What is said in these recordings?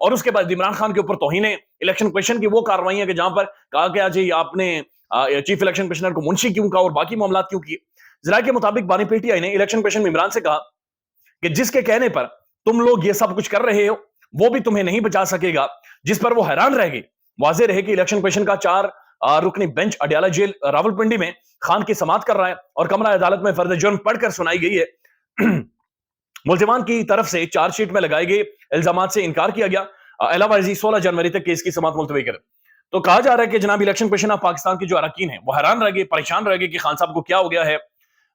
اور اس کے بعد عمران خان کے اوپر توہین الیکشن کمیشن کی وہ کارروائیاں کہ جہاں پر کہا گیا جی آپ نے چیف الیکشن کمشنر کو منشی کیوں کہا اور باقی معاملات کیوں کیے. ذرائع کے مطابق بانی پی ٹی آئی نے الیکشن کمیشن میں عمران سے کہا کہ جس کے کہنے پر تم لوگ یہ سب کچھ کر رہے ہو وہ بھی تمہیں نہیں بچا سکے گا, جس پر وہ حیران رہ گئے. واضح رہے کہ الیکشن کمیشن کا 4 رکنی بینچ اڈیالہ جیل راولپنڈی میں خان کی سماعت کر رہا ہے اور کمرہ عدالت میں فرد جرم پڑھ کر سنائی گئی ہے. ملزمان کی طرف سے چارج شیٹ میں لگائے گئے الزامات سے انکار کیا گیا. علاوہ ازیں 16 جنوری تک کیس کی سماعت ملتوی کرے. تو کہا جا رہا ہے کہ جناب الیکشن کمیشن آف پاکستان کے جو اراکین ہیں وہ حیران رہ گئے, پریشان رہ گئے کہ خان صاحب کو کیا ہو گیا ہے.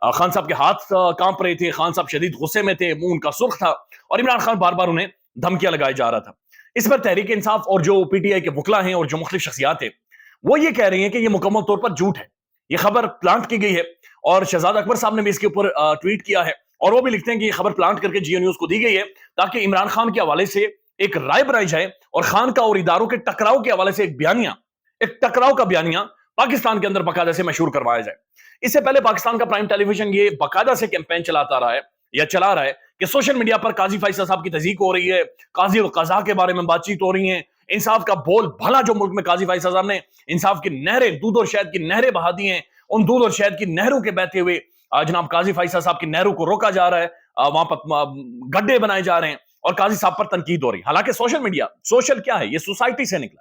خان صاحب کے ہاتھ کانپ رہے تھے, خان صاحب شدید غصے میں تھے, منہ ان کا سرخ تھا اور عمران خان بار بار انہیں دھمکیاں لگائے جا رہا تھا. اس پر تحریک انصاف اور جو پی ٹی آئی کے وکلا ہیں اور جو مختلف شخصیات ہیں وہ یہ کہہ رہی ہیں کہ یہ مکمل طور پر جھوٹ ہے, یہ خبر پلانٹ کی گئی ہے. اور شہزاد اکبر صاحب نے بھی اس کے اوپر ٹویٹ کیا ہے اور وہ بھی لکھتے ہیں کہ یہ خبر پلانٹ کر کے جیو نیوز کو دی گئی ہے تاکہ عمران خان کے حوالے سے ایک رائے بنائی جائے اور خان کا اور اداروں کے ٹکراؤ کے حوالے سے ایک ٹکراؤ کا بیانیہ پاکستان کے اندر باقاعدہ سے مشہور کروایا جائے. اس سے پہلے پاکستان کا پرائم ٹیلی ویژن یہ باقاعدہ سے کیمپین چلاتا رہا ہے یا چلا رہا ہے کہ سوشل میڈیا پر قاضی فیصل صاحب کی تذیق ہو رہی ہے, قاضی القضاء کے بارے میں بات چیت ہو رہی ہیں, انصاف کا بول بھلا جو ملک میں قاضی فیصل صاحب نے انصاف کی نہریں, دودھ اور شہد کی نہریں بہا دی ہیں, ان دودھ اور شہد کی نہروں کے بہتے ہوئے جناب قاضی فیصل صاحب کی نہروں کو روکا جا رہا ہے, وہاں پر گڈھے بنائے جا رہے ہیں اور قاضی صاحب پر تنقید ہو رہی ہے. حالانکہ سوشل میڈیا, سوشل کیا ہے, یہ سوسائٹی سے نکلا,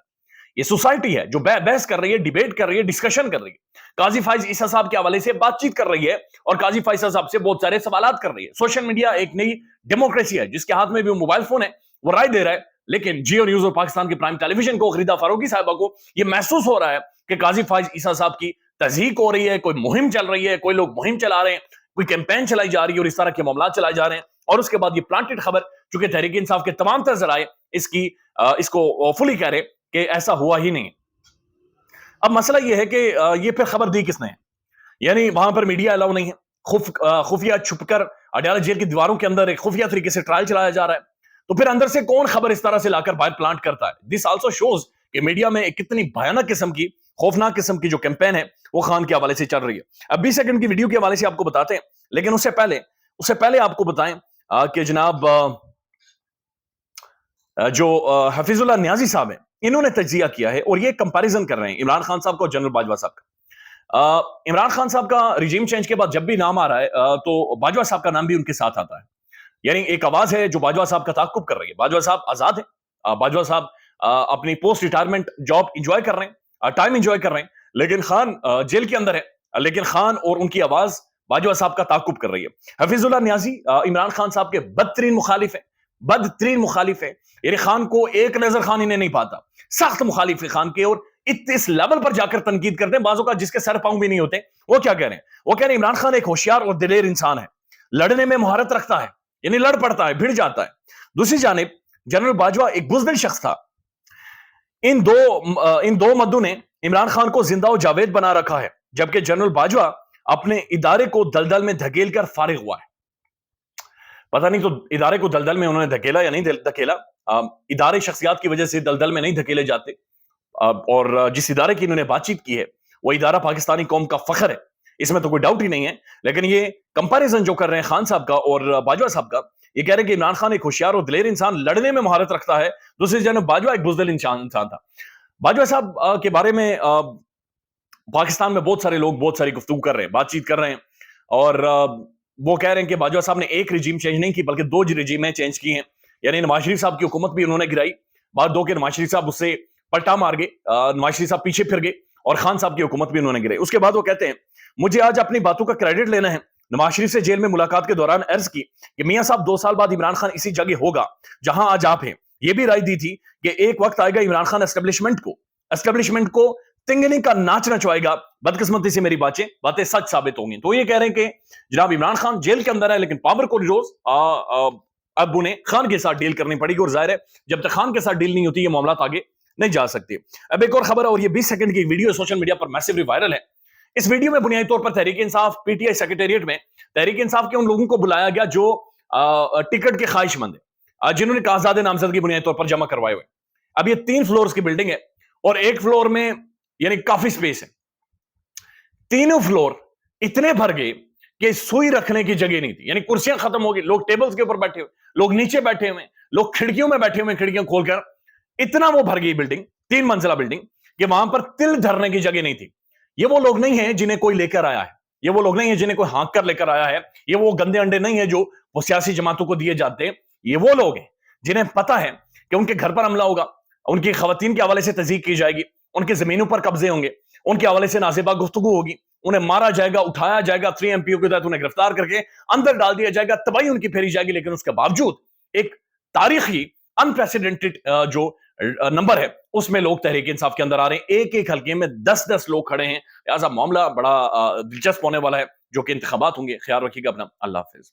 یہ سوسائٹی ہے جو بحث کر رہی ہے, ڈیبیٹ کر رہی ہے, ڈسکشن کر رہی ہے, قاضی فائز عیسیٰ صاحب کے حوالے سے بات چیت کر رہی ہے اور قاضی فیصل صاحب سے بہت سارے سوالات کر رہی ہے. سوشل میڈیا ایک نئی ڈیموکریسی ہے جس کے ہاتھ میں بھی موبائل فون ہے, وہ رائے دے رہا ہے. لیکن جیو نیوز اور پاکستان کے پرائم ٹیلی ویژن کو, خریدا فاروقی صاحبہ کو یہ محسوس ہو رہا ہے کہ قاضی فائز عیسیٰ صاحب کی تذیق ہو رہی ہے, کوئی مہم چل رہی ہے, کوئی لوگ مہم چلا رہے ہیں, کوئی کیمپین چلائی جا رہی ہے اور اس طرح کے معاملات چلائے جا رہے ہیں. اور اس کے بعد یہ پلانٹڈ خبر, چونکہ تحریک انصاف کے تمام تر ذرائع اس کو فلی کہہ رہے کہ ایسا ہوا ہی نہیں. اب مسئلہ یہ ہے کہ یہ پھر خبر دی کس نے, یعنی وہاں پر میڈیا الاؤ نہیں ہے, خفیہ چھپ کر اڈیالہ جیل کی دیواروں کے اندر ایک خفیہ طریقے سے ٹرائل چلایا جا رہا ہے. تو پھر اندر سے کون خبر اس طرح سے لا کر باہر پلانٹ کرتا ہے؟ دس آلسو شوز کہ میڈیا میں ایک کتنی بھیانک قسم کی, خوفناک قسم کی جو کیمپین ہے وہ خان کے حوالے سے چل رہی ہے. اب 20 سیکنڈ کی ویڈیو کے حوالے سے آپ کو بتاتے ہیں, لیکن اس سے پہلے آپ کو بتائیں کہ جناب جو حفیظ اللہ نیازی صاحب ہیں انہوں نے تجزیہ کیا ہے اور یہ کمپیریزن کر رہے ہیں عمران خان صاحب کو اور جنرل باجوہ صاحب کا. عمران خان صاحب کا ریجیم چینج کے بعد جب بھی نام آ رہا ہے تو باجوہ صاحب کا نام بھی ان کے ساتھ آتا ہے. یعنی ایک آواز ہے جو باجوہ صاحب کا تعاقب کر رہی ہے. باجوہ صاحب آزاد ہیں, باجوہ صاحب اپنی پوسٹ ریٹائرمنٹ جاب انجوائے کر رہے ہیں, ٹائم انجوائے کر رہے ہیں, لیکن خان جیل کے اندر ہے, لیکن خان اور ان کی آواز باجوہ صاحب کا تعاقب کر رہی ہے. حفیظ اللہ نیازی عمران خان صاحب کے بدترین مخالف ہیں. یعنی خان کو ایک نظر خان انہیں نہیں پاتا, سخت مخالف ہے خان کے, اور اس لیول پر جا کر تنقید کرتے ہیں بعضوں کا جس کے سر پاؤں بھی نہیں ہوتے. وہ کیا کہہ رہے ہیں؟ وہ کہہ رہے ہیں عمران خان ایک ہوشیار اور دلیر انسان ہے, لڑنے میں مہارت رکھتا ہے, یعنی لڑ پڑتا ہے, بھڑ جاتا ہے. دوسری جانب جنرل باجوہ ایک بزدل شخص تھا. ان دو مدوں نے عمران خان کو زندہ و جاوید بنا رکھا ہے, جبکہ جنرل باجوہ اپنے ادارے کو دلدل میں دھکیل کر فارغ ہوا ہے. پتہ نہیں تو ادارے کو دلدل میں انہوں نے دھکیلا یا نہیں دھکیلا. ادارے شخصیات کی وجہ سے دلدل میں نہیں دھکیلے جاتے, اور جس ادارے کی انہوں نے بات چیت کی ہے وہ ادارہ پاکستانی قوم کا فخر ہے, اس میں تو کوئی ڈاؤٹ ہی نہیں ہے. لیکن یہ کمپیریزن جو کر رہے ہیں خان صاحب کا اور باجوہ صاحب کا, یہ کہہ رہے ہیں کہ عمران خان ایک ہوشیار اور دلیر انسان, لڑنے میں مہارت رکھتا ہے. دوسری جانب باجوہ ایک بزدل انسان تھا. باجوہ صاحب کے بارے میں پاکستان میں بہت سارے لوگ بہت ساری گفتگو کر رہے ہیں, بات چیت کر رہے ہیں, اور وہ کہہ رہے ہیں کہ باجوہ صاحب نے ایک رجیم چینج نہیں کی بلکہ 2 رجیمیں چینج کی ہیں. یعنی نواز شریف صاحب کی حکومت بھی انہوں نے گرائی, بعد 2 کے نواز شریف صاحب اس سے پلٹا مار گئے, نواز شریف صاحب پیچھے پھر گئے, اور خان صاحب کی حکومت بھی انہوں نے گرائی. اس کے بعد وہ کہتے ہیں مجھے آج اپنی باتوں کا کریڈٹ لینا ہے. نواز شریف سے جیل میں ملاقات کے دوران عرض کی کہ میاں صاحب 2 سال بعد عمران خان اسی جگہ ہوگا جہاں آج آپ ہیں. یہ بھی رائے دی تھی کہ ایک وقت آئے گا عمران خان اسٹیبلشمنٹ کو تنگنی کا ناچ نچوائے گا. بدقسمتی سے میری باتیں سچ ثابت ہوں گی. تو یہ کہہ رہے ہیں کہ جناب عمران خان جیل کے اندر ہے, لیکن پاور کو روز اب انہیں خان کے ساتھ ڈیل کرنی پڑے گی, اور ظاہر ہے جب تک خان کے ساتھ ڈیل نہیں ہوتی یہ معاملات آگے نہیں جا سکتے. اب ایک اور خبر ہے, اور یہ 20 سیکنڈ کی ویڈیو سوشل میڈیا پر میسیولی وائرل ہے. اس ویڈیو میں بنیادی طور پر Tehreek Insaf P T I secretariat میں تحریک انصاف کے ان لوگوں کو بلایا گیا جو ٹکٹ کے خواہش مند ہیں, جنہوں نے کاغذات نامزدگی بنیادی طور پر جمع کروائے ہوئے. اب یہ 3 فلورز کی بلڈنگ ہے اور ایک فلور میں یعنی کافی سپیس ہے. تینوں فلور اتنے بھر گئے کہ سوئی رکھنے کی جگہ نہیں تھی, یعنی کرسیاں ختم ہو گئی, لوگ ٹیبلز کے اوپر بیٹھے ہوئے, لوگ نیچے بیٹھے ہوئے, لوگ کھڑکیوں میں بیٹھے ہوئے, کھڑکیاں کھول کر اتنا وہ بھر گئی بلڈنگ، 3 منزلہ بلڈنگ، کہ وہاں پر تل دھرنے کی جگہ نہیں تھی۔ یہ وہ لوگ نہیں ہیں جنہیں کوئی لے کر آیا ہے، یہ وہ لوگ نہیں ہیں جنہیں کوئی ہانک کر لے کر آیا ہے، یہ وہ گندے انڈے نہیں ہیں جو وہ سیاسی جماعتوں کو دیے جاتے ہیں۔ یہ وہ لوگ ہیں جنہیں پتا ہے کہ ان کے گھر پر حملہ ہوگا، ان کی خواتین کے حوالے سے تضییق کی جائے گی، ان کے زمینوں پر قبضے ہوں گے، ان کے حوالے سے نازیبہ گفتگو ہوگی، انہیں مارا جائے گا، اٹھایا جائے گا، 3 MPO کے تحت انہیں گرفتار کر کے اندر ڈال دیا جائے گا، تباہی ان کی پھیری جائے گی۔ لیکن اس کے باوجود ایک تاریخی انپریسیڈنٹڈ جو نمبر ہے اس میں لوگ تحریک انصاف کے اندر آ رہے ہیں، ایک ایک حلقے میں 10 لوگ کھڑے ہیں۔ لہٰذا معاملہ بڑا دلچسپ ہونے والا ہے جو کہ انتخابات ہوں گے۔ خیال رکھیے گا اپنا، اللہ حافظ۔